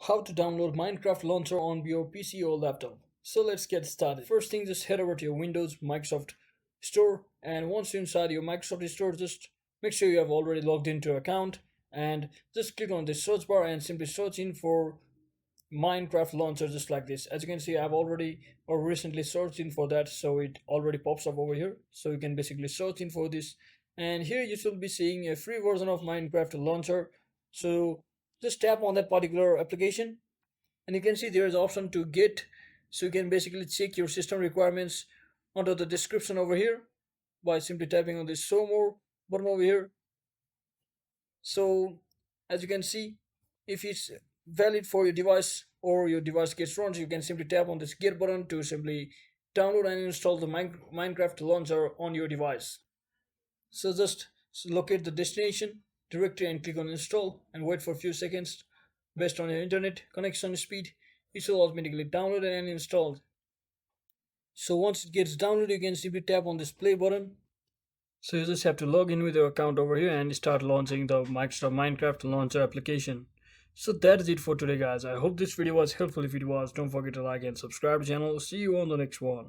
How to download Minecraft Launcher on your PC or laptop. So let's get started. First thing, just head over to your Windows Microsoft Store, and once you're inside your Microsoft Store, just make sure you have already logged into your account and just click on the search bar and simply search in for Minecraft Launcher just like this. As you can see, I've already or recently searched in for that, so it already pops up over here. So you can basically search in for this, and here you should be seeing a free version of Minecraft Launcher. So just tap on that particular application, and you can see there is option to get. So you can basically check your system requirements under the description over here by simply tapping on this show more button over here. So as you can see, if it's valid for your device or your device gets runs, you can simply tap on this get button to simply download and install the Minecraft launcher on your device. So just locate the destination directory and click on install and wait for a few seconds. Based on your internet connection speed, it will automatically download and installed. So once it gets downloaded, you can simply tap on this play button. So you just have to log in with your account over here and start launching the Microsoft Minecraft launcher application. So that is it for today, guys. I hope this video was helpful. If it was, don't forget to like and subscribe to the channel. See you on the next one.